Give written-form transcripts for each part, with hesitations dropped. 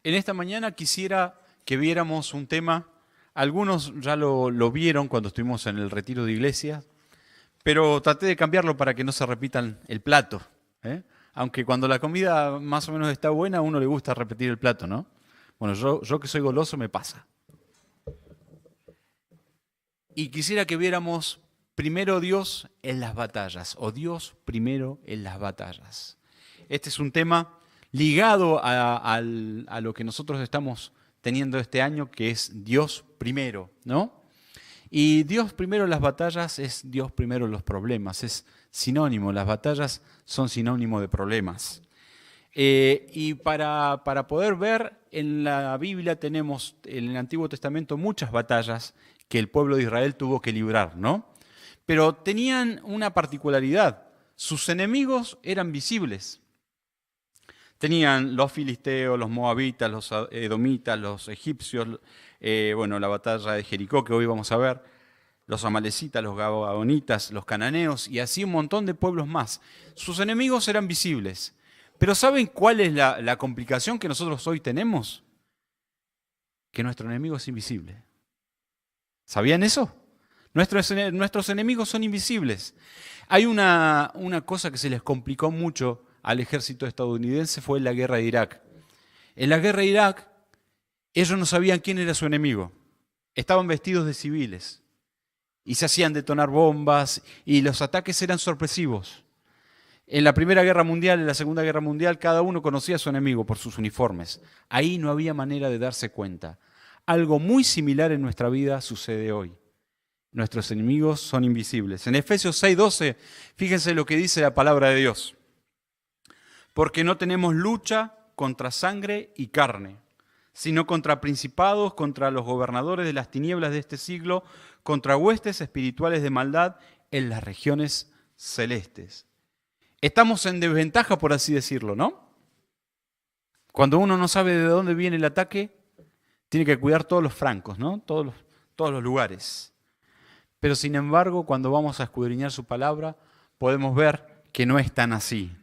En esta mañana quisiera que viéramos un tema, algunos ya lo vieron cuando estuvimos en el retiro de iglesia, pero traté de cambiarlo para que no se repitan el plato. ¿eh? Aunque cuando la comida más o menos está buena, a uno le gusta repetir el plato, ¿no? Bueno, yo que soy goloso me pasa. Y quisiera que viéramos primero Dios en las batallas, o Dios primero en las batallas. Este es un tema ligado a lo que nosotros estamos teniendo este año, que es Dios primero, ¿no? Y Dios primero en las batallas es Dios primero en los problemas, es sinónimo, las batallas son sinónimo de problemas. Y para poder ver, en la Biblia tenemos en el Antiguo Testamento muchas batallas que el pueblo de Israel tuvo que librar, ¿no? Pero tenían una particularidad, sus enemigos eran visibles. Tenían los filisteos, los moabitas, los edomitas, los egipcios, la batalla de Jericó que hoy vamos a ver, los amalecitas, los gabaonitas, los cananeos y así un montón de pueblos más. Sus enemigos eran visibles. Pero ¿saben cuál es la complicación que nosotros hoy tenemos? Que nuestro enemigo es invisible. ¿Sabían eso? Nuestros enemigos son invisibles. Hay una cosa que se les complicó mucho al ejército estadounidense, fue la guerra de Irak. En la guerra de Irak, ellos no sabían quién era su enemigo. Estaban vestidos de civiles y se hacían detonar bombas y los ataques eran sorpresivos. En la Primera Guerra Mundial, en la Segunda Guerra Mundial, cada uno conocía a su enemigo por sus uniformes. Ahí no había manera de darse cuenta. Algo muy similar en nuestra vida sucede hoy. Nuestros enemigos son invisibles. En Efesios 6:12, fíjense lo que dice la palabra de Dios. Porque no tenemos lucha contra sangre y carne, sino contra principados, contra los gobernadores de las tinieblas de este siglo, contra huestes espirituales de maldad en las regiones celestes. Estamos en desventaja, por así decirlo, ¿no? Cuando uno no sabe de dónde viene el ataque, tiene que cuidar todos los francos, ¿no? Todos los lugares. Pero sin embargo, cuando vamos a escudriñar su palabra, podemos ver que no es tan así.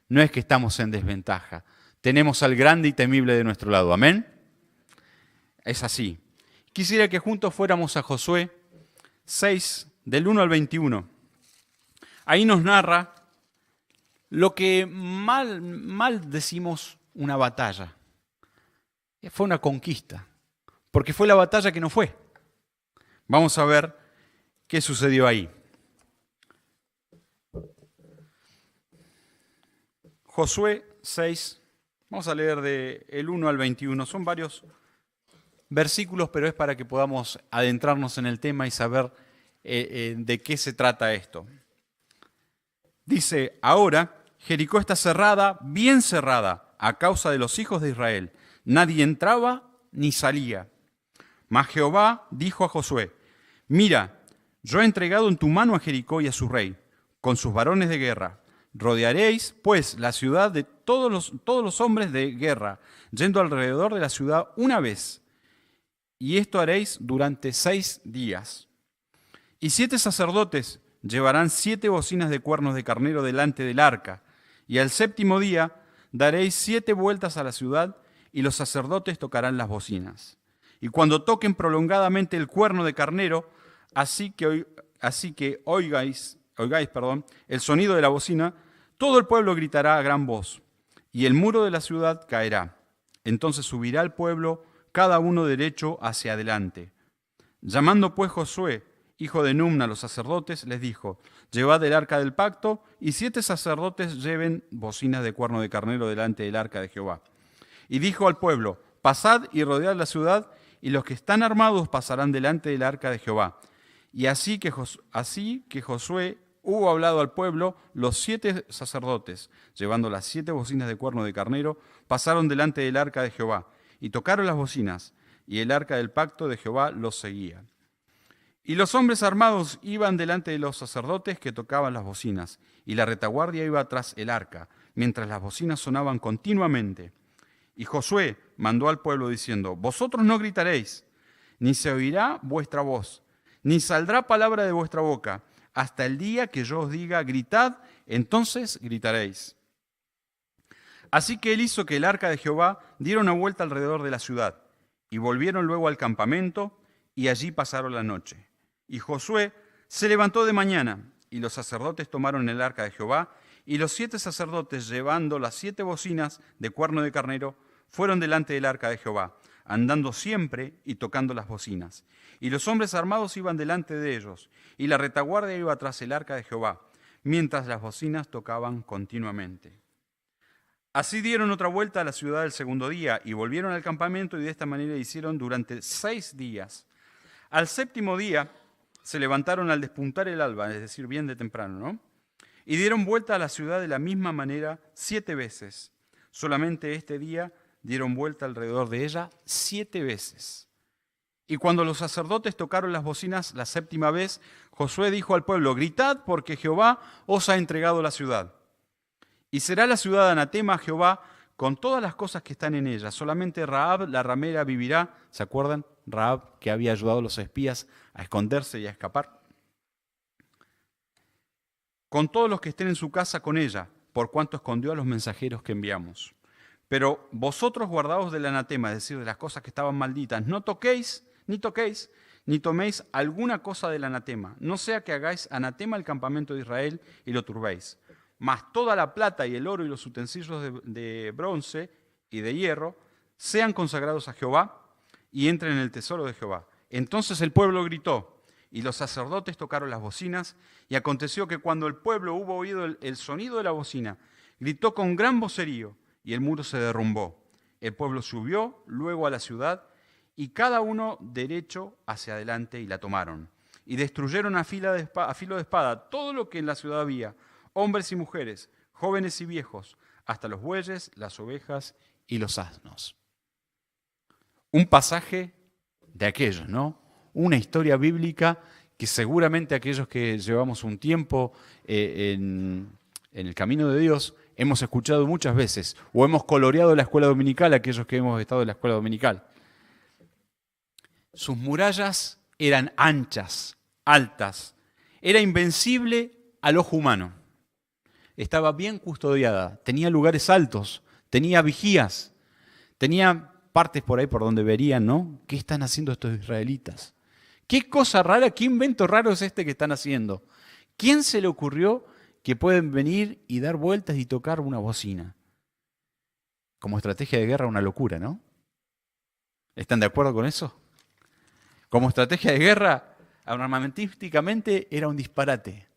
No es que estamos en desventaja. Tenemos al grande y temible de nuestro lado. ¿Amén? Es así. Quisiera que juntos fuéramos a Josué 6, del 1 al 21. Ahí nos narra lo que mal decimos una batalla. Fue una conquista, porque fue la batalla que no fue. Vamos a ver qué sucedió ahí. Josué 6, vamos a leer del 1 al 21. Son varios versículos, pero es para que podamos adentrarnos en el tema y saber de qué se trata esto. Dice, ahora Jericó está cerrada, bien cerrada, a causa de los hijos de Israel. Nadie entraba ni salía. Mas Jehová dijo a Josué, mira, yo he entregado en tu mano a Jericó y a su rey, con sus varones de guerra. Rodearéis, pues, la ciudad de todos los hombres de guerra, yendo alrededor de la ciudad una vez. Y esto haréis durante 6 días. Y 7 sacerdotes llevarán 7 bocinas de cuernos de carnero delante del arca. Y al 7º día daréis 7 vueltas a la ciudad, y los sacerdotes tocarán las bocinas. Y cuando toquen prolongadamente el cuerno de carnero, así que oigáis, el sonido de la bocina, todo el pueblo gritará a gran voz, y el muro de la ciudad caerá. Entonces subirá el pueblo, cada uno derecho hacia adelante. Llamando pues Josué, hijo de Nun, a los sacerdotes, les dijo, llevad el arca del pacto, y 7 sacerdotes lleven bocinas de cuerno de carnero delante del arca de Jehová. Y dijo al pueblo, pasad y rodead la ciudad, y los que están armados pasarán delante del arca de Jehová. Y así que Josué hubo hablado al pueblo, los 7 sacerdotes, llevando las 7 bocinas de cuerno de carnero, pasaron delante del arca de Jehová, y tocaron las bocinas, y el arca del pacto de Jehová los seguía. Y los hombres armados iban delante de los sacerdotes que tocaban las bocinas, y la retaguardia iba tras el arca, mientras las bocinas sonaban continuamente. Y Josué mandó al pueblo diciendo, vosotros no gritaréis, ni se oirá vuestra voz, ni saldrá palabra de vuestra boca, hasta el día que yo os diga, gritad, entonces gritaréis. Así que él hizo que el arca de Jehová diera una vuelta alrededor de la ciudad, y volvieron luego al campamento, y allí pasaron la noche. Y Josué se levantó de mañana, y los sacerdotes tomaron el arca de Jehová, y los 7 sacerdotes, llevando las 7 bocinas de cuerno de carnero, fueron delante del arca de Jehová, andando siempre y tocando las bocinas. Y los hombres armados iban delante de ellos, y la retaguardia iba tras el arca de Jehová, mientras las bocinas tocaban continuamente. Así dieron otra vuelta a la ciudad el segundo día, y volvieron al campamento, y de esta manera hicieron durante 6 días. Al séptimo día se levantaron al despuntar el alba, es decir, bien de temprano, ¿no? Y dieron vuelta a la ciudad de la misma manera 7 veces. Solamente este día dieron vuelta alrededor de ella 7 veces. Y cuando los sacerdotes tocaron las bocinas la 7ª vez, Josué dijo al pueblo: gritad, porque Jehová os ha entregado la ciudad. Y será la ciudad anatema a Jehová con todas las cosas que están en ella. Solamente Rahab la ramera vivirá. ¿Se acuerdan? Rahab, que había ayudado a los espías a esconderse y a escapar. Con todos los que estén en su casa con ella, por cuanto escondió a los mensajeros que enviamos. Pero vosotros guardaos del anatema, es decir, de las cosas que estaban malditas. No toquéis, ni toméis alguna cosa del anatema. No sea que hagáis anatema al campamento de Israel y lo turbéis. Mas toda la plata y el oro y los utensilios de bronce y de hierro sean consagrados a Jehová y entren en el tesoro de Jehová. Entonces el pueblo gritó, y los sacerdotes tocaron las bocinas, y aconteció que cuando el pueblo hubo oído el sonido de la bocina, gritó con gran vocerío, y el muro se derrumbó. El pueblo subió luego a la ciudad, y cada uno derecho hacia adelante, y la tomaron. Y destruyeron a filo de espada todo lo que en la ciudad había, hombres y mujeres, jóvenes y viejos, hasta los bueyes, las ovejas y los asnos. Un pasaje de aquellos, ¿no? Una historia bíblica que seguramente aquellos que llevamos un tiempo en el camino de Dios hemos escuchado muchas veces, o hemos coloreado la escuela dominical, aquellos que hemos estado en la escuela dominical. Sus murallas eran anchas, altas, era invencible al ojo humano. Estaba bien custodiada, tenía lugares altos, tenía vigías, tenía partes por ahí por donde verían, ¿no? ¿Qué están haciendo estos israelitas? ¿Qué cosa rara, qué invento raro es este que están haciendo? ¿Quién se le ocurrió que pueden venir y dar vueltas y tocar una bocina? Como estrategia de guerra, una locura, ¿no? ¿Están de acuerdo con eso? Como estrategia de guerra, armamentísticamente era un disparate.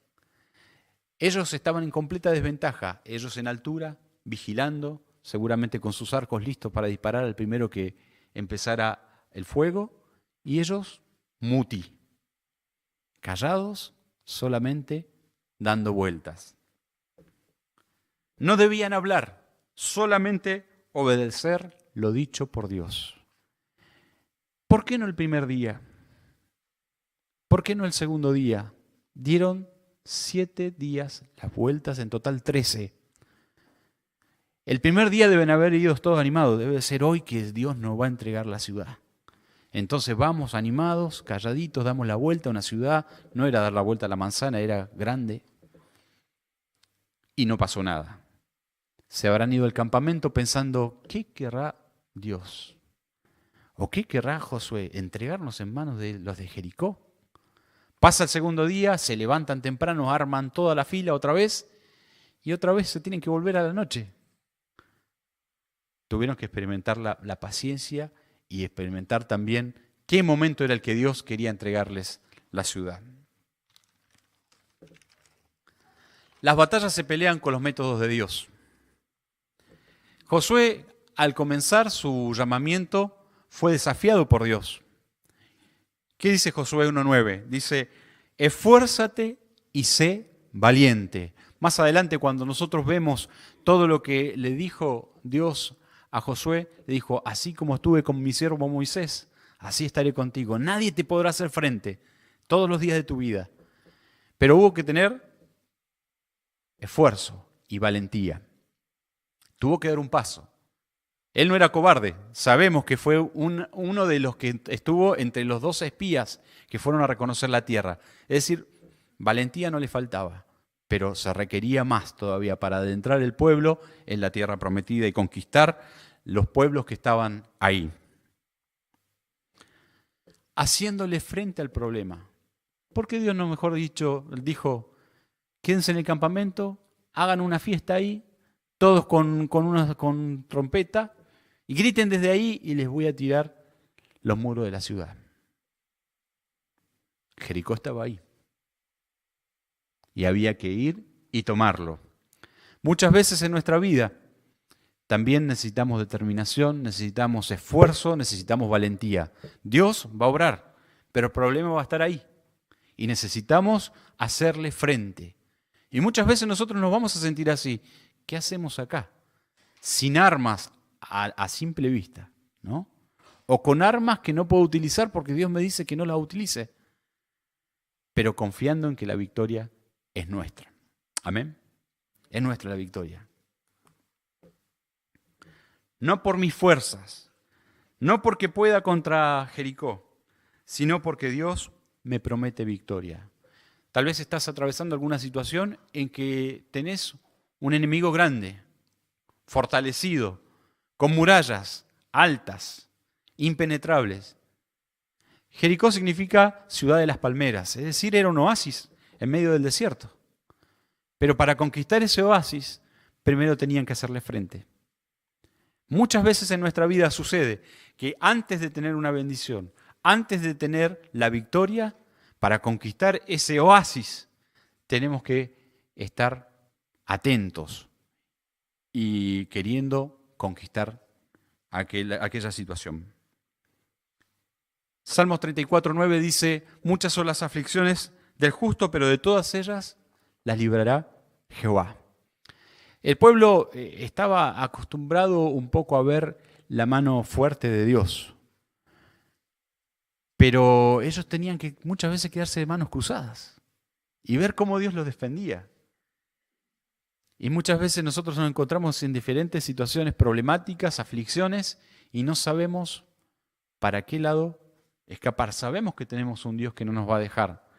Ellos estaban en completa desventaja, ellos en altura, vigilando, seguramente con sus arcos listos para disparar al primero que empezara el fuego, y ellos muti, callados, solamente dando vueltas. No debían hablar, solamente obedecer lo dicho por Dios. ¿Por qué no el primer día? ¿Por qué no el segundo día? Dieron 7 días las vueltas, en total 13. El primer día deben haber ido todos animados, debe ser hoy que Dios nos va a entregar la ciudad. Entonces vamos animados, calladitos, damos la vuelta a una ciudad, no era dar la vuelta a la manzana, era grande, y no pasó nada. Se habrán ido al campamento pensando, ¿qué querrá Dios? ¿O qué querrá Josué? ¿Entregarnos en manos de los de Jericó? Pasa el segundo día, se levantan temprano, arman toda la fila otra vez, y otra vez se tienen que volver a la noche. Tuvieron que experimentar la paciencia y experimentar también qué momento era el que Dios quería entregarles la ciudad. Las batallas se pelean con los métodos de Dios. Josué, al comenzar su llamamiento, fue desafiado por Dios. ¿Qué dice Josué 1:9? Dice, esfuérzate y sé valiente. Más adelante, cuando nosotros vemos todo lo que le dijo Dios a Josué, le dijo, así como estuve con mi siervo Moisés, así estaré contigo. Nadie te podrá hacer frente todos los días de tu vida. Pero hubo que tener esfuerzo y valentía. Tuvo que dar un paso. Él no era cobarde. Sabemos que fue uno de los que estuvo entre los 12 espías que fueron a reconocer la tierra. Es decir, valentía no le faltaba. pero se requería más todavía para adentrar el pueblo en la tierra prometida y conquistar los pueblos que estaban ahí, haciéndole frente al problema. ¿Por qué Dios no, mejor dicho, dijo, quédense en el campamento, hagan una fiesta ahí, todos con trompeta, y griten desde ahí y les voy a tirar los muros de la ciudad? Jericó estaba ahí. Y había que ir y tomarlo. Muchas veces en nuestra vida también necesitamos determinación, necesitamos esfuerzo, necesitamos valentía. Dios va a obrar, pero el problema va a estar ahí. Y necesitamos hacerle frente. Y muchas veces nosotros nos vamos a sentir así. ¿Qué hacemos acá? Sin armas a simple vista, ¿no? O con armas que no puedo utilizar porque Dios me dice que no las utilice. Pero confiando en que la victoria es nuestra. Amén. Es nuestra la victoria. No por mis fuerzas, no porque pueda contra Jericó, sino porque Dios me promete victoria. Tal vez estás atravesando alguna situación en que tenés un enemigo grande, fortalecido, con murallas altas, impenetrables. Jericó significa ciudad de las palmeras, es decir, era un oasis en medio del desierto. Pero para conquistar ese oasis, primero tenían que hacerle frente. Muchas veces en nuestra vida sucede que antes de tener una bendición, antes de tener la victoria, para conquistar ese oasis, tenemos que estar atentos y queriendo conquistar aquella situación. Salmos 34:9 dice, muchas son las aflicciones del justo, pero de todas ellas las librará Jehová. El pueblo estaba acostumbrado un poco a ver la mano fuerte de Dios, pero ellos tenían que muchas veces quedarse de manos cruzadas y ver cómo Dios los defendía. Y muchas veces nosotros nos encontramos en diferentes situaciones problemáticas, aflicciones, y no sabemos para qué lado escapar. Sabemos que tenemos un Dios que no nos va a dejar,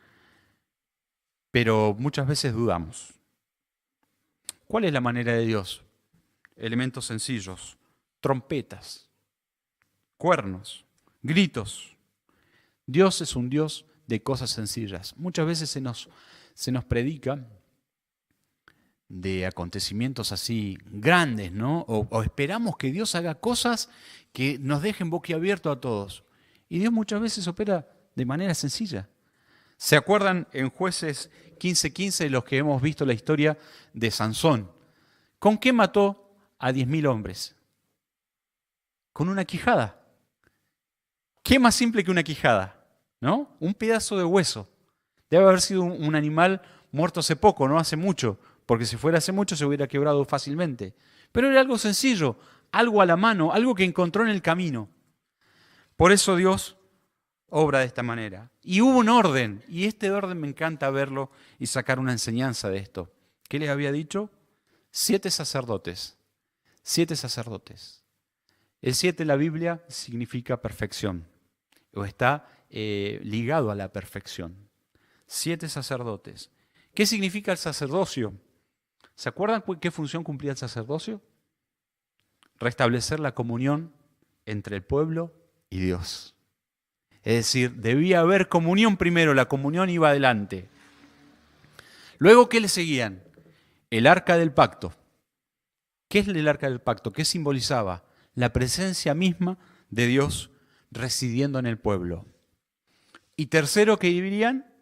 pero muchas veces dudamos. ¿Cuál es la manera de Dios? Elementos sencillos, trompetas, cuernos, gritos. Dios es un Dios de cosas sencillas. Muchas veces se nos predica de acontecimientos así grandes, ¿no? O esperamos que Dios haga cosas que nos dejen boquiabierto a todos. Y Dios muchas veces opera de manera sencilla. ¿Se acuerdan en Jueces 15:15 los que hemos visto la historia de Sansón? ¿Con qué mató a 10.000 hombres? Con una quijada. ¿Qué más simple que una quijada? ¿No? Un pedazo de hueso. Debe haber sido un animal muerto hace poco, no hace mucho, porque si fuera hace mucho se hubiera quebrado fácilmente. Pero era algo sencillo, algo a la mano, algo que encontró en el camino. Por eso Dios obra de esta manera. Y hubo un orden, y este orden me encanta verlo y sacar una enseñanza de esto. ¿Qué les había dicho? 7 sacerdotes. 7 sacerdotes. El 7 en la Biblia significa perfección, o está ligado a la perfección. 7 sacerdotes. ¿Qué significa el sacerdocio? ¿Se acuerdan qué función cumplía el sacerdocio? Restablecer la comunión entre el pueblo y Dios. Es decir, debía haber comunión primero, la comunión iba adelante. Luego, ¿qué le seguían? El arca del pacto. ¿Qué es el arca del pacto? ¿Qué simbolizaba? La presencia misma de Dios residiendo en el pueblo. Y tercero, ¿qué dirían?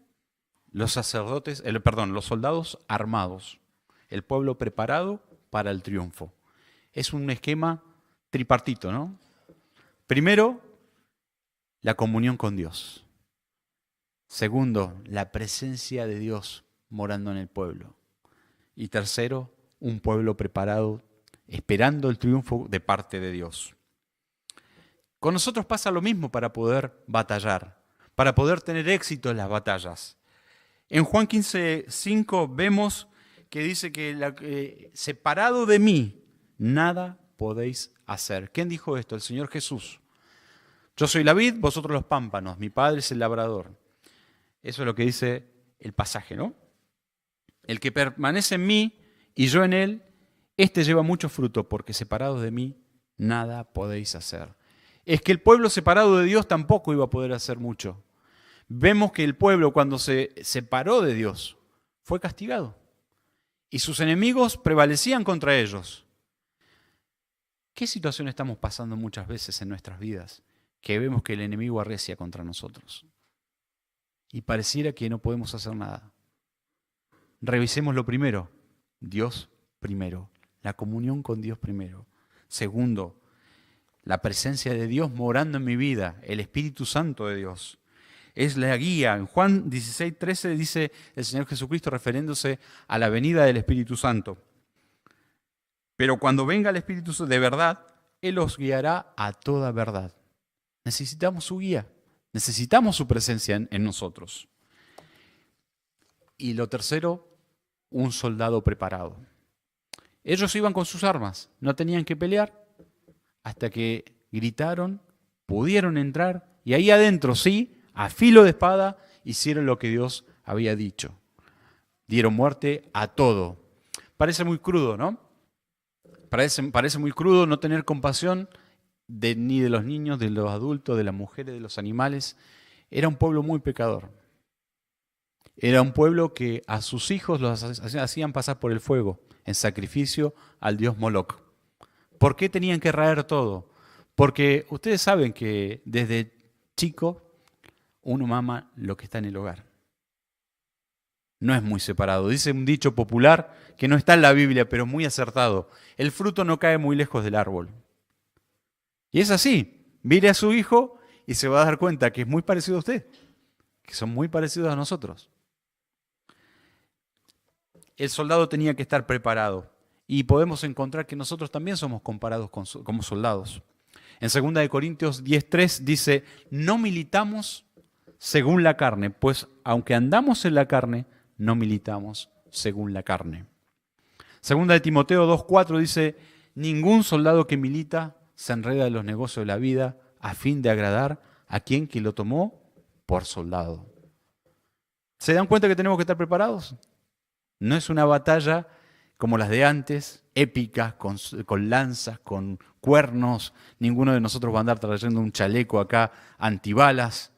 Los soldados armados. El pueblo preparado para el triunfo. Es un esquema tripartito, ¿no? Primero, la comunión con Dios. Segundo, la presencia de Dios morando en el pueblo. Y tercero, un pueblo preparado, esperando el triunfo de parte de Dios. Con nosotros pasa lo mismo para poder batallar, para poder tener éxito en las batallas. En Juan 15:5 vemos que dice que separado de mí, nada podéis hacer. ¿Quién dijo esto? El Señor Jesús. Yo soy la vid, vosotros los pámpanos, mi Padre es el labrador. Eso es lo que dice el pasaje, ¿no? El que permanece en mí y yo en él, este lleva mucho fruto, porque separados de mí nada podéis hacer. Es que el pueblo separado de Dios tampoco iba a poder hacer mucho. Vemos que el pueblo, cuando se separó de Dios, fue castigado. Y sus enemigos prevalecían contra ellos. ¿Qué situación estamos pasando muchas veces en nuestras vidas? Que vemos que el enemigo arrecia contra nosotros. Y pareciera que no podemos hacer nada. Revisemos lo primero. Dios primero. La comunión con Dios primero. Segundo, la presencia de Dios morando en mi vida. El Espíritu Santo de Dios. Es la guía. En Juan 16:13 dice el Señor Jesucristo refiriéndose a la venida del Espíritu Santo. Pero cuando venga el Espíritu Santo de verdad, Él os guiará a toda verdad. Necesitamos su guía. Necesitamos su presencia en nosotros. Y lo tercero, un soldado preparado. Ellos iban con sus armas, no tenían que pelear, hasta que gritaron, pudieron entrar, y ahí adentro, sí, a filo de espada, hicieron lo que Dios había dicho. Dieron muerte a todo. Parece muy crudo, ¿no? Parece muy crudo no tener compasión ni de los niños, de los adultos, de las mujeres, de los animales. Era un pueblo muy pecador. Era un pueblo que a sus hijos los hacían pasar por el fuego en sacrificio al dios Moloch. ¿Por qué tenían que raer todo? Porque ustedes saben que desde chico uno mama lo que está en el hogar. No es muy separado. Dice un dicho popular que no está en la Biblia, pero muy acertado. El fruto no cae muy lejos del árbol. Y es así. Mire a su hijo y se va a dar cuenta que es muy parecido a usted, que son muy parecidos a nosotros. El soldado tenía que estar preparado. Y podemos encontrar que nosotros también somos comparados como soldados. En 2 Corintios 10:3 dice, no militamos según la carne, pues aunque andamos en la carne, no militamos según la carne. 2 Timoteo 2:4 dice, ningún soldado que milita se enreda en los negocios de la vida a fin de agradar a quien que lo tomó por soldado. ¿Se dan cuenta que tenemos que estar preparados? No es una batalla como las de antes, épicas, con lanzas, con cuernos. Ninguno de nosotros va a andar trayendo un chaleco acá antibalas.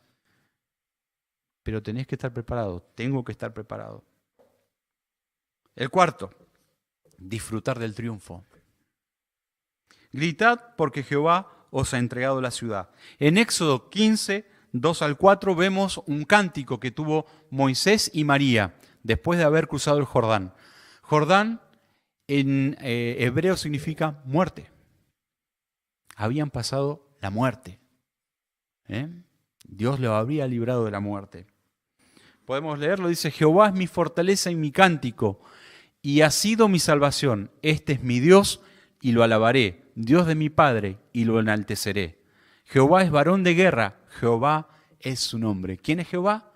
Pero tenés que estar preparado, tengo que estar preparado. El cuarto, disfrutar del triunfo. Gritad porque Jehová os ha entregado la ciudad. En Éxodo 15, 2 al 4 vemos un cántico que tuvo Moisés y María después de haber cruzado el Jordán. Jordán en hebreo significa muerte. Habían pasado la muerte. Dios los habría librado de la muerte. Podemos leerlo, dice, Jehová es mi fortaleza y mi cántico, y ha sido mi salvación. Este es mi Dios y lo alabaré, Dios de mi Padre y lo enalteceré. Jehová es varón de guerra, Jehová es su nombre. ¿Quién es Jehová?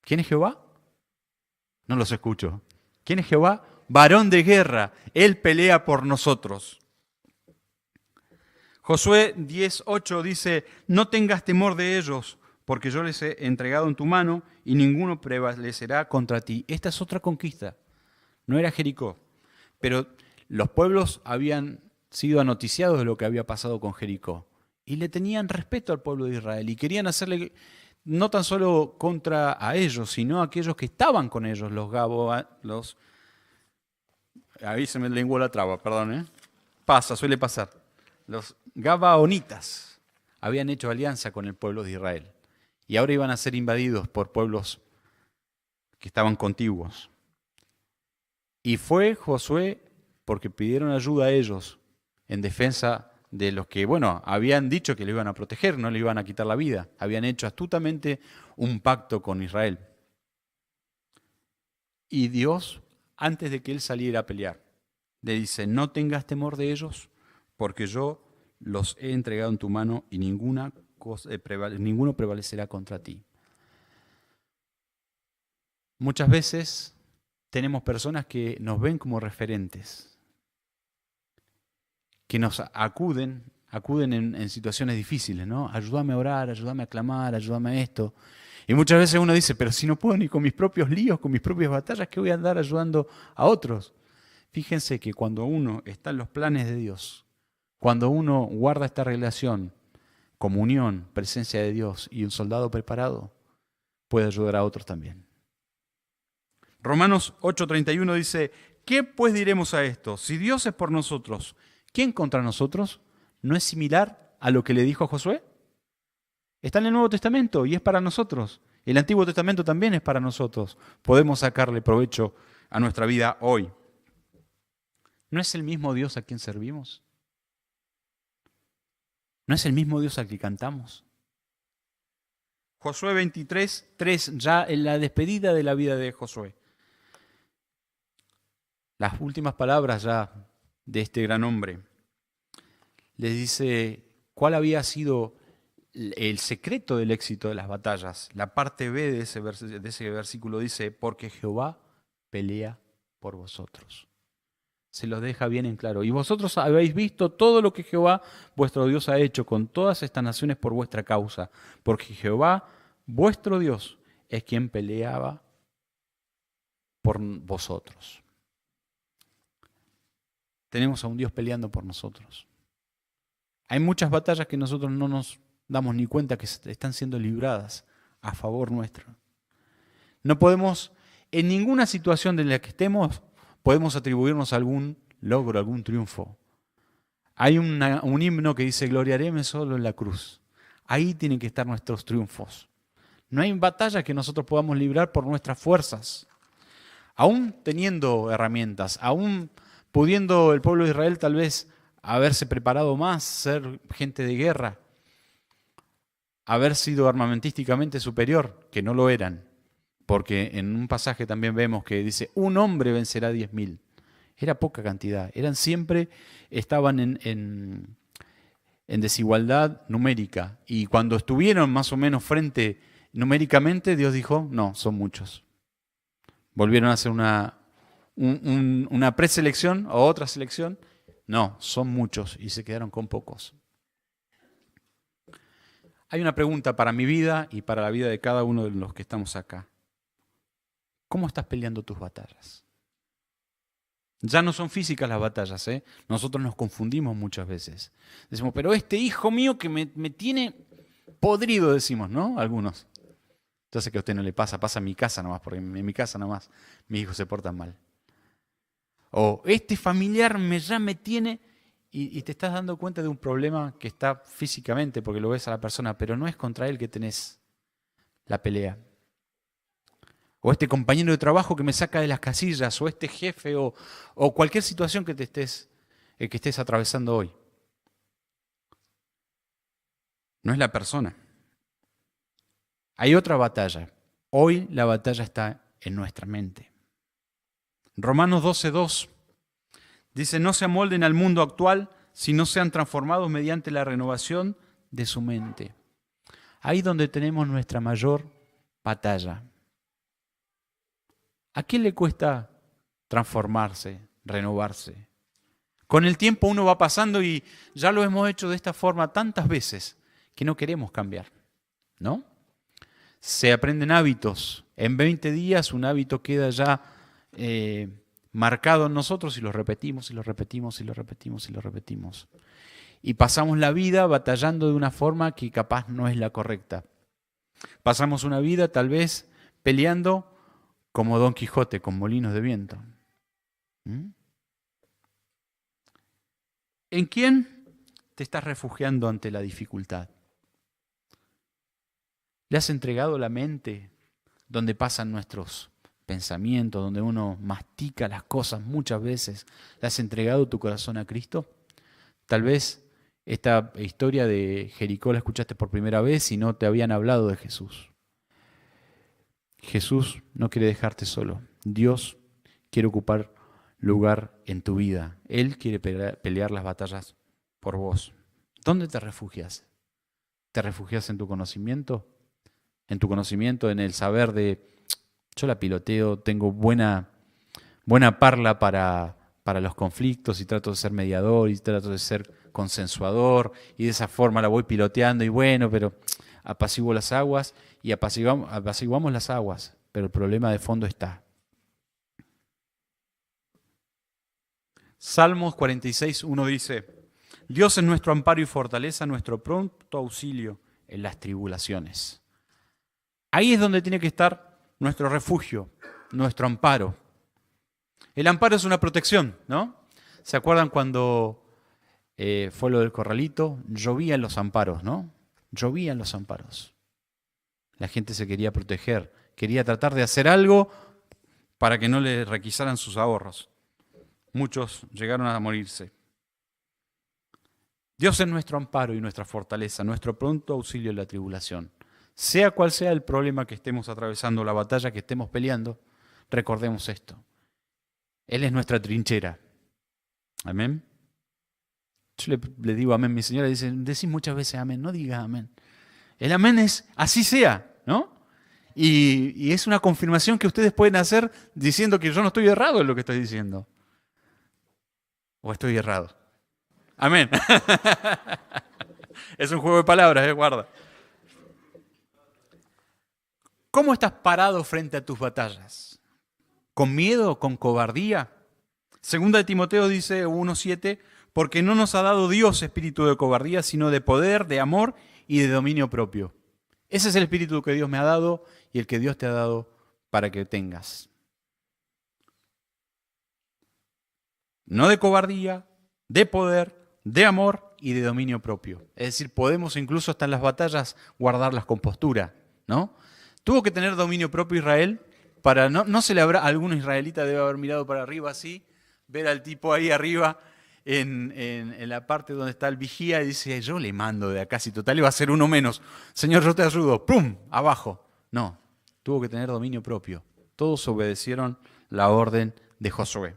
¿Quién es Jehová? No los escucho. ¿Quién es Jehová? Varón de guerra, Él pelea por nosotros. Josué 10:8 dice, no tengas temor de ellos, porque yo les he entregado en tu mano y ninguno prevalecerá contra ti. Esta es otra conquista. No era Jericó, pero los pueblos habían sido anoticiados de lo que había pasado con Jericó y le tenían respeto al pueblo de Israel y querían hacerle no tan solo contra a ellos, sino a aquellos que estaban con ellos, ahí se me lenguó la traba, perdón, suele pasar. Los gabaonitas habían hecho alianza con el pueblo de Israel y ahora iban a ser invadidos por pueblos que estaban contiguos. Y fue Josué porque pidieron ayuda a ellos en defensa de los que, habían dicho que le iban a proteger, no le iban a quitar la vida. Habían hecho astutamente un pacto con Israel. Y Dios, antes de que él saliera a pelear, le dice, no tengas temor de ellos, porque yo los he entregado en tu mano y ninguno prevalecerá contra ti. Muchas veces tenemos personas que nos ven como referentes, que nos acuden en situaciones difíciles, ¿no? Ayúdame a orar, ayúdame a clamar, ayúdame a esto. Y muchas veces uno dice, pero si no puedo ni con mis propios líos, con mis propias batallas, ¿qué voy a andar ayudando a otros? Fíjense que cuando uno está en los planes de Dios, cuando uno guarda esta relación, comunión, presencia de Dios y un soldado preparado, puede ayudar a otros también. Romanos 8:31 dice, ¿qué pues diremos a esto? Si Dios es por nosotros, ¿quién contra nosotros? ¿No es similar a lo que le dijo a Josué? Está en el Nuevo Testamento y es para nosotros. El Antiguo Testamento también es para nosotros. Podemos sacarle provecho a nuestra vida hoy. ¿No es el mismo Dios a quien servimos? ¿No es el mismo Dios al que cantamos? Josué 23:3, ya en la despedida de la vida de Josué. Las últimas palabras ya de este gran hombre. Les dice cuál había sido el secreto del éxito de las batallas. La parte B de ese versículo dice, porque Jehová pelea por vosotros. Se los deja bien en claro. Y vosotros habéis visto todo lo que Jehová, vuestro Dios, ha hecho con todas estas naciones por vuestra causa. Porque Jehová, vuestro Dios, es quien peleaba por vosotros. Tenemos a un Dios peleando por nosotros. Hay muchas batallas que nosotros no nos damos ni cuenta que están siendo libradas a favor nuestro. No podemos, en ninguna situación en la que estemos, podemos atribuirnos algún logro, algún triunfo. Hay un himno que dice, gloriaréme solo en la cruz. Ahí tienen que estar nuestros triunfos. No hay batalla que nosotros podamos librar por nuestras fuerzas. Aún teniendo herramientas, aún pudiendo el pueblo de Israel tal vez haberse preparado más, ser gente de guerra, haber sido armamentísticamente superior, que no lo eran, porque en un pasaje también vemos que dice, un hombre vencerá 10.000. Era poca cantidad, estaban en desigualdad numérica, y cuando estuvieron más o menos frente numéricamente, Dios dijo, no, son muchos. Volvieron a hacer una preselección o otra selección. No, son muchos y se quedaron con pocos. Hay una pregunta para mi vida y para la vida de cada uno de los que estamos acá. ¿Cómo estás peleando tus batallas? Ya no son físicas las batallas, ¿eh? Nosotros nos confundimos muchas veces. Decimos, pero este hijo mío que me tiene podrido, decimos, ¿no? Algunos. Yo sé que a usted no le pasa en mi casa nomás, porque en mi casa nomás mis hijos se portan mal. O este familiar ya me tiene y te estás dando cuenta de un problema que está físicamente porque lo ves a la persona, pero no es contra él que tenés la pelea. O este compañero de trabajo que me saca de las casillas, o este jefe, o cualquier situación que estés atravesando hoy. No es la persona. Hay otra batalla. Hoy la batalla está en nuestra mente. Romanos 12:2 dice, no se amolden al mundo actual, sino sean transformados mediante la renovación de su mente. Ahí donde tenemos nuestra mayor batalla. ¿A quién le cuesta transformarse, renovarse? Con el tiempo uno va pasando y ya lo hemos hecho de esta forma tantas veces que no queremos cambiar, ¿no? Se aprenden hábitos. En 20 días un hábito queda ya marcado en nosotros y lo repetimos y lo repetimos y lo repetimos y lo repetimos. Y pasamos la vida batallando de una forma que capaz no es la correcta. Pasamos una vida tal vez peleando como Don Quijote con molinos de viento. ¿En quién te estás refugiando ante la dificultad? ¿Le has entregado la mente donde pasan nuestros pensamientos, donde uno mastica las cosas muchas veces? ¿Le has entregado tu corazón a Cristo? Tal vez esta historia de Jericó la escuchaste por primera vez y no te habían hablado de Jesús. Jesús no quiere dejarte solo. Dios quiere ocupar lugar en tu vida. Él quiere pelear las batallas por vos. ¿Dónde te refugias? ¿Te refugias en tu conocimiento? En tu conocimiento, en el saber de, yo la piloteo, tengo buena parla para los conflictos y trato de ser mediador y trato de ser consensuador y de esa forma la voy piloteando y bueno, pero apaciguo las aguas y apaciguamos las aguas, pero el problema de fondo está. Salmos 46:1 dice: Dios es nuestro amparo y fortaleza, nuestro pronto auxilio en las tribulaciones. Ahí es donde tiene que estar nuestro refugio, nuestro amparo. El amparo es una protección, ¿no? ¿Se acuerdan cuando fue lo del corralito? Llovían los amparos, ¿no? Llovían los amparos. La gente se quería proteger, quería tratar de hacer algo para que no le requisaran sus ahorros. Muchos llegaron a morirse. Dios es nuestro amparo y nuestra fortaleza, nuestro pronto auxilio en la tribulación. Sea cual sea el problema que estemos atravesando, la batalla que estemos peleando, recordemos esto. Él es nuestra trinchera. Amén. Yo le digo amén. Mi señora dice, decís muchas veces amén, no digas amén. El amén es así sea, ¿no? Y es una confirmación que ustedes pueden hacer diciendo que yo no estoy errado en lo que estoy diciendo. ¿O estoy errado? Amén. Es un juego de palabras, guarda. ¿Cómo estás parado frente a tus batallas? ¿Con miedo? ¿Con cobardía? Segunda de Timoteo dice 1:7, porque no nos ha dado Dios espíritu de cobardía, sino de poder, de amor y de dominio propio. Ese es el espíritu que Dios me ha dado y el que Dios te ha dado para que tengas. No de cobardía, de poder, de amor y de dominio propio. Es decir, podemos incluso hasta en las batallas guardarlas con postura, ¿no? Tuvo que tener dominio propio Israel para no se le habrá, algún israelita debe haber mirado para arriba así, ver al tipo ahí arriba en la parte donde está el vigía y dice, yo le mando de acá, si total iba a ser uno menos. Señor, yo te ayudo. ¡Pum! Abajo. No, tuvo que tener dominio propio. Todos obedecieron la orden de Josué.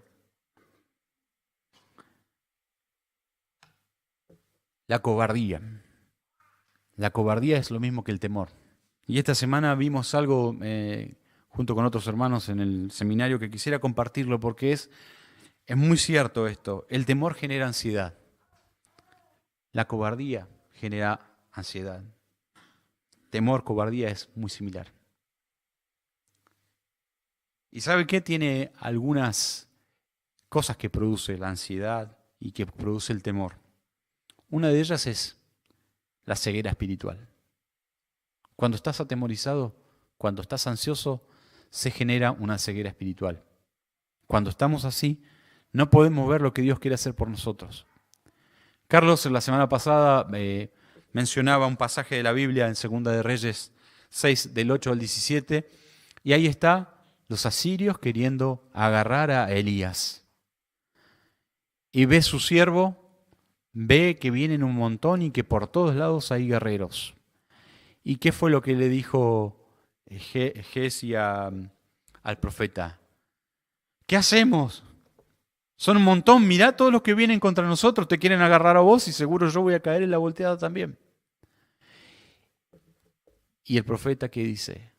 La cobardía. La cobardía es lo mismo que el temor. Y esta semana vimos algo junto con otros hermanos en el seminario que quisiera compartirlo porque es muy cierto esto. El temor genera ansiedad. La cobardía genera ansiedad. Temor, cobardía es muy similar. ¿Y sabe qué? Tiene algunas cosas que produce la ansiedad y que produce el temor. Una de ellas es la ceguera espiritual. Cuando estás atemorizado, cuando estás ansioso, se genera una ceguera espiritual. Cuando estamos así, no podemos ver lo que Dios quiere hacer por nosotros. Carlos, en la semana pasada, mencionaba un pasaje de la Biblia en 2 de Reyes 6, del 8 al 17, y ahí está los asirios queriendo agarrar a Elías. Y ve su siervo, ve que vienen un montón y que por todos lados hay guerreros. ¿Y qué fue lo que le dijo Giezi al profeta? ¿Qué hacemos? Son un montón, mirá todos los que vienen contra nosotros, te quieren agarrar a vos y seguro yo voy a caer en la volteada también. Y el profeta, ¿qué dice?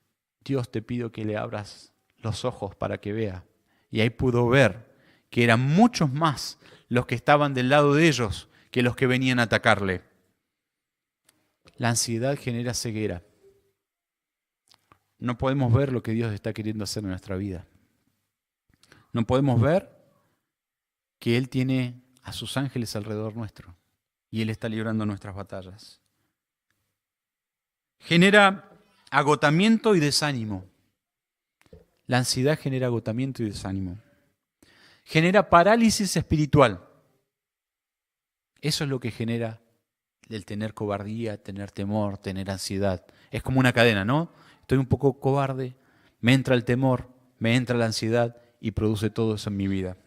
Dios, te pido que le abras los ojos para que vea. Y ahí pudo ver que eran muchos más los que estaban del lado de ellos que los que venían a atacarle. La ansiedad genera ceguera. No podemos ver lo que Dios está queriendo hacer en nuestra vida. No podemos ver que Él tiene a sus ángeles alrededor nuestro y Él está librando nuestras batallas. Genera agotamiento y desánimo. La ansiedad genera agotamiento y desánimo. Genera parálisis espiritual. Eso es lo que genera el tener cobardía, tener temor, tener ansiedad. Es como una cadena, ¿no? Estoy un poco cobarde, me entra el temor, me entra la ansiedad y produce todo eso en mi vida.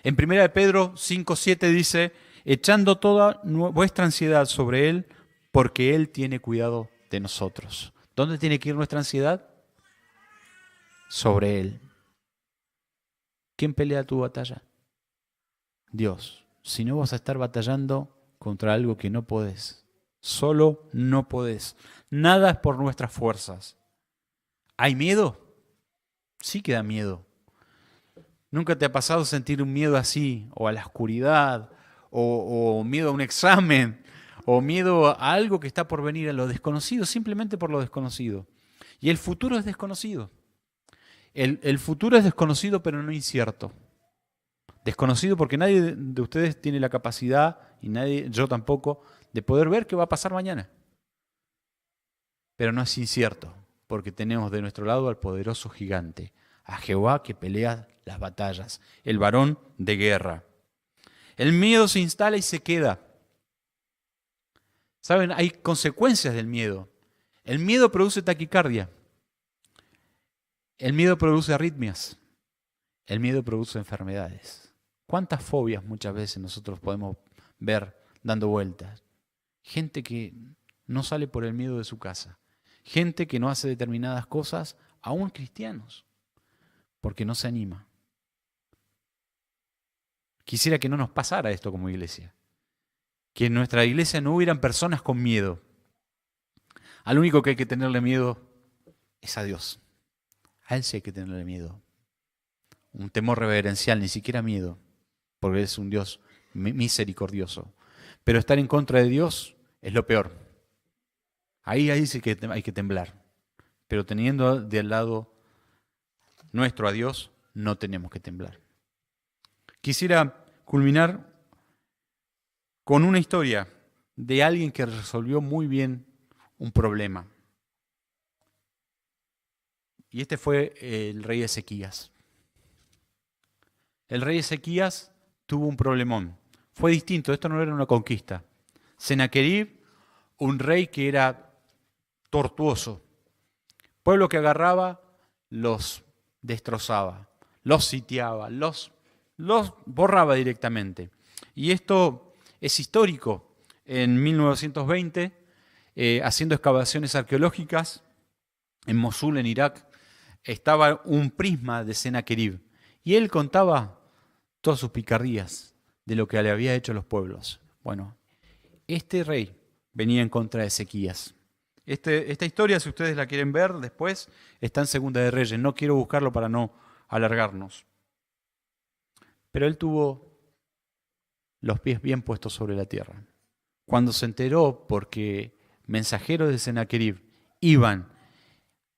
En 1 de Pedro 5:7 dice, echando toda vuestra ansiedad sobre Él, porque Él tiene cuidado de nosotros. ¿Dónde tiene que ir nuestra ansiedad? Sobre Él. ¿Quién pelea tu batalla? Dios. Si no, vas a estar batallando contra algo que no podés. Solo no podés. Nada es por nuestras fuerzas. ¿Hay miedo? Sí que da miedo. ¿Nunca te ha pasado sentir un miedo así? O a la oscuridad, o miedo a un examen, o miedo a algo que está por venir, a lo desconocido, simplemente por lo desconocido. Y el futuro es desconocido. El futuro es desconocido, pero no incierto. Desconocido porque nadie de ustedes tiene la capacidad, y nadie, yo tampoco, de poder ver qué va a pasar mañana. Pero no es incierto, porque tenemos de nuestro lado al poderoso gigante, a Jehová que pelea las batallas, el varón de guerra. El miedo se instala y se queda. ¿Saben? Hay consecuencias del miedo. El miedo produce taquicardia. El miedo produce arritmias. El miedo produce enfermedades. ¿Cuántas fobias muchas veces nosotros podemos ver dando vueltas? Gente que no sale por el miedo de su casa. Gente que no hace determinadas cosas, aún cristianos, porque no se anima. Quisiera que no nos pasara esto como iglesia. Que en nuestra iglesia no hubieran personas con miedo. Al único que hay que tenerle miedo es a Dios. A Él sí hay que tenerle miedo. Un temor reverencial, ni siquiera miedo, porque es un Dios misericordioso. Pero estar en contra de Dios es lo peor. Ahí sí que hay que temblar. Pero teniendo del lado nuestro a Dios, no tenemos que temblar. Quisiera culminar con una historia de alguien que resolvió muy bien un problema. Y este fue el rey Ezequías. El rey Ezequías tuvo un problemón. Fue distinto, esto no era una conquista. Sennacherib, un rey que era tortuoso. Pueblo que agarraba, los destrozaba, los sitiaba, los borraba directamente. Y esto es histórico. En 1920, haciendo excavaciones arqueológicas en Mosul, en Irak, estaba un prisma de Sennacherib. Y él contaba todas sus picardías de lo que le había hecho a los pueblos. Bueno, este rey venía en contra de Ezequías. Esta historia, si ustedes la quieren ver después, está en Segunda de Reyes. No quiero buscarlo para no alargarnos. Pero él tuvo los pies bien puestos sobre la tierra. Cuando se enteró, porque mensajeros de Sennacherib iban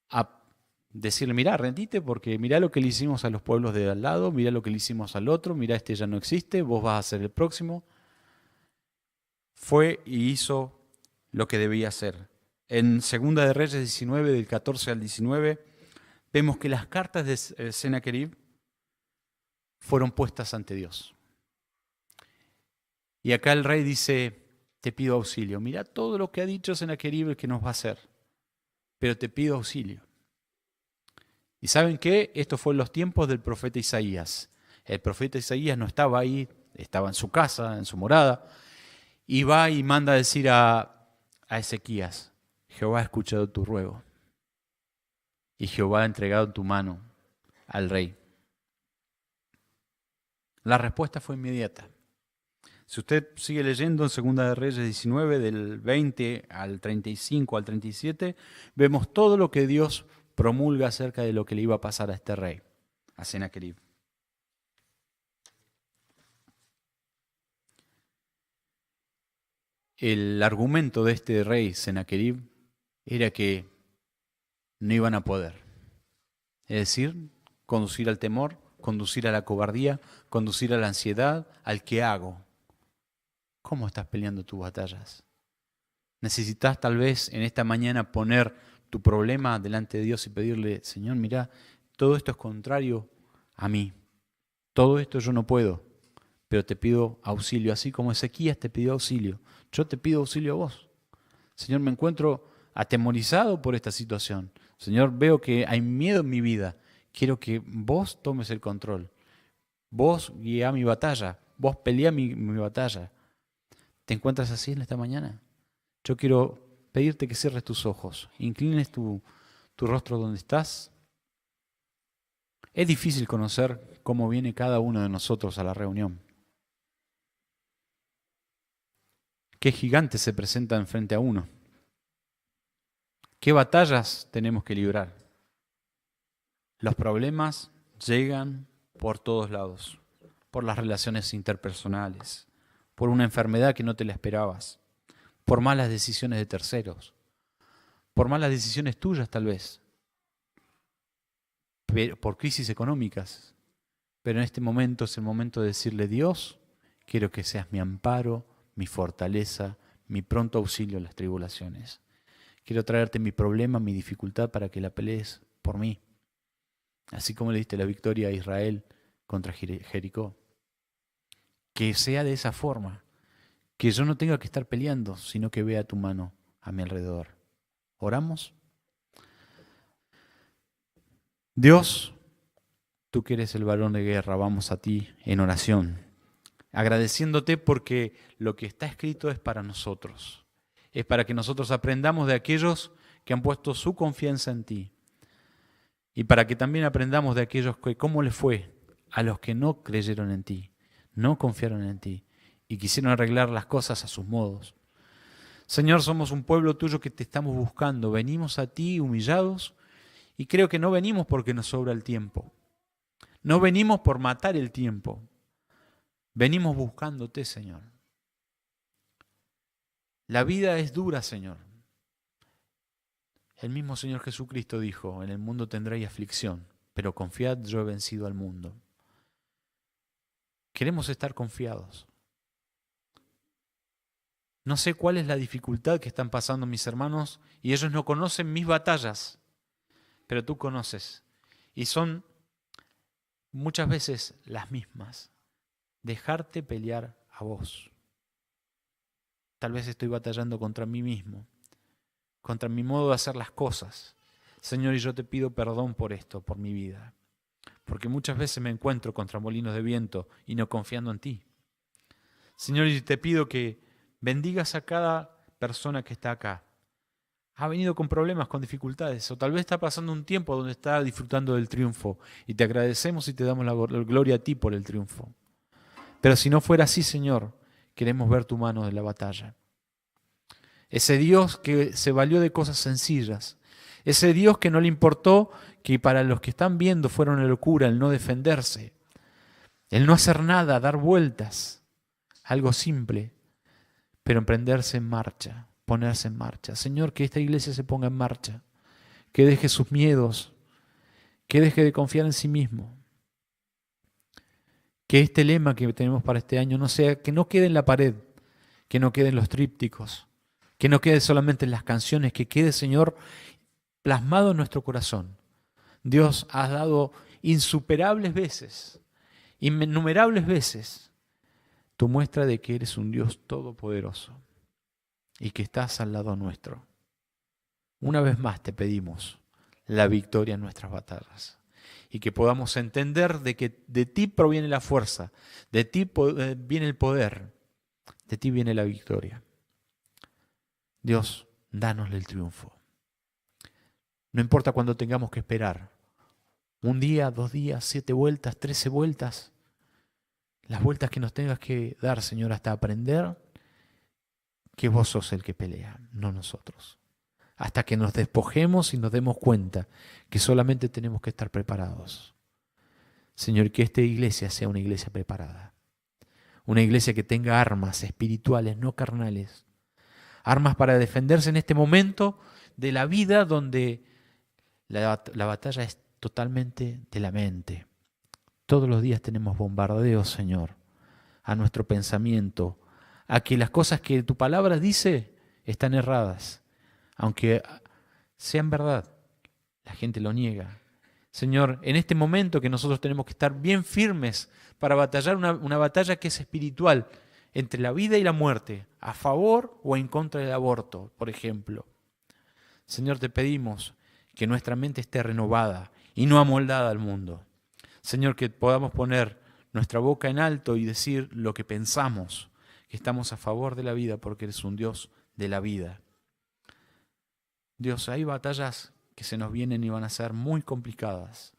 a decirle, mirá, rendite porque mirá lo que le hicimos a los pueblos de al lado, mirá lo que le hicimos al otro, mirá, este ya no existe, vos vas a ser el próximo. Fue y hizo lo que debía hacer. En Segunda de Reyes 19, del 14 al 19, vemos que las cartas de Sennacherib fueron puestas ante Dios. Y acá el rey dice, te pido auxilio. Mirá todo lo que ha dicho Sennacherib que nos va a hacer, pero te pido auxilio. ¿Y saben qué? Esto fue en los tiempos del profeta Isaías. El profeta Isaías no estaba ahí, estaba en su casa, en su morada, y va y manda a decir a Ezequías, Jehová ha escuchado tu ruego, y Jehová ha entregado en tu mano al rey. La respuesta fue inmediata. Si usted sigue leyendo en Segunda de Reyes 19, del 20 al 35 al 37, vemos todo lo que Dios promulga acerca de lo que le iba a pasar a este rey, a Sennacherib. El argumento de este rey Sennacherib era que no iban a poder. Es decir, conducir al temor, conducir a la cobardía, conducir a la ansiedad, al qué hago. ¿Cómo estás peleando tus batallas? Necesitas tal vez en esta mañana poner tu problema delante de Dios y pedirle, Señor, mira, todo esto es contrario a mí. Todo esto yo no puedo, pero te pido auxilio. Así como Ezequías te pidió auxilio, yo te pido auxilio a vos. Señor, me encuentro atemorizado por esta situación. Señor, veo que hay miedo en mi vida. Quiero que vos tomes el control. Vos guía mi batalla. Vos pelea mi batalla. ¿Te encuentras así en esta mañana? Yo quiero pedirte que cierres tus ojos, inclines tu rostro donde estás. Es difícil conocer cómo viene cada uno de nosotros a la reunión. ¿Qué gigantes se presentan frente a uno? ¿Qué batallas tenemos que librar? Los problemas llegan por todos lados, por las relaciones interpersonales, por una enfermedad que no te la esperabas, por malas decisiones de terceros, por malas decisiones tuyas tal vez, por crisis económicas. Pero en este momento es el momento de decirle: Dios, quiero que seas mi amparo, mi fortaleza, mi pronto auxilio en las tribulaciones. Quiero traerte mi problema, mi dificultad, para que la pelees por mí. Así como le diste la victoria a Israel contra Jericó. Que sea de esa forma. Que yo no tenga que estar peleando, sino que vea tu mano a mi alrededor. ¿Oramos? Dios, tú que eres el varón de guerra, vamos a ti en oración, agradeciéndote porque lo que está escrito es para nosotros. Es para que nosotros aprendamos de aquellos que han puesto su confianza en ti. Y para que también aprendamos de aquellos que cómo les fue a los que no creyeron en ti, no confiaron en ti y quisieron arreglar las cosas a sus modos. Señor, somos un pueblo tuyo que te estamos buscando. Venimos a ti humillados y creo que no venimos porque nos sobra el tiempo. No venimos por matar el tiempo. Venimos buscándote, Señor. La vida es dura, Señor. El mismo Señor Jesucristo dijo: en el mundo tendréis aflicción, pero confiad, yo he vencido al mundo. Queremos estar confiados. No sé cuál es la dificultad que están pasando mis hermanos y ellos no conocen mis batallas, pero tú conoces. Y son muchas veces las mismas. Dejarte pelear a vos. Tal vez estoy batallando contra mí mismo, contra mi modo de hacer las cosas. Señor, y yo te pido perdón por esto, por mi vida. Porque muchas veces me encuentro contra molinos de viento y no confiando en ti. Señor, y te pido que bendigas a cada persona que está acá. Ha venido con problemas, con dificultades, o tal vez está pasando un tiempo donde está disfrutando del triunfo. Y te agradecemos y te damos la gloria a ti por el triunfo. Pero si no fuera así, Señor, queremos ver tu mano en la batalla. Ese Dios que se valió de cosas sencillas. Ese Dios que no le importó que para los que están viendo fuera una locura el no defenderse. El no hacer nada, dar vueltas. Algo simple, pero emprenderse en marcha, ponerse en marcha. Señor, que esta iglesia se ponga en marcha. Que deje sus miedos. Que deje de confiar en sí mismo. Que este lema que tenemos para este año no sea, que no quede en la pared, que no quede en los trípticos, que no quede solamente en las canciones, que quede, Señor, plasmado en nuestro corazón. Dios, has dado insuperables veces, innumerables veces, tu muestra de que eres un Dios todopoderoso y que estás al lado nuestro. Una vez más te pedimos la victoria en nuestras batallas. Y que podamos entender de que de ti proviene la fuerza, de ti viene el poder, de ti viene la victoria. Dios, danos el triunfo. No importa cuándo tengamos que esperar. 1 día, 2 días, 7 vueltas, 13 vueltas. Las vueltas que nos tengas que dar, Señor, hasta aprender que vos sos el que pelea, no nosotros. Hasta que nos despojemos y nos demos cuenta que solamente tenemos que estar preparados. Señor, que esta iglesia sea una iglesia preparada. Una iglesia que tenga armas espirituales, no carnales. Armas para defenderse en este momento de la vida donde la batalla es totalmente de la mente. Todos los días tenemos bombardeos, Señor, a nuestro pensamiento, a que las cosas que tu palabra dice están erradas. Aunque sean verdad, la gente lo niega. Señor, en este momento que nosotros tenemos que estar bien firmes para batallar una batalla que es espiritual, entre la vida y la muerte, a favor o en contra del aborto, por ejemplo. Señor, te pedimos que nuestra mente esté renovada y no amoldada al mundo. Señor, que podamos poner nuestra boca en alto y decir lo que pensamos, que estamos a favor de la vida porque eres un Dios de la vida. Dios, hay batallas que se nos vienen y van a ser muy complicadas,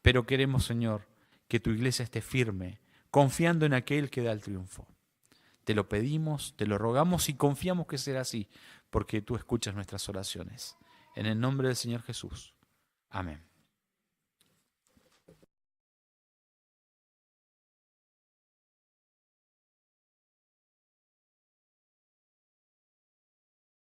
pero queremos, Señor, que tu iglesia esté firme, confiando en aquel que da el triunfo. Te lo pedimos, te lo rogamos y confiamos que será así, porque tú escuchas nuestras oraciones. En el nombre del Señor Jesús. Amén.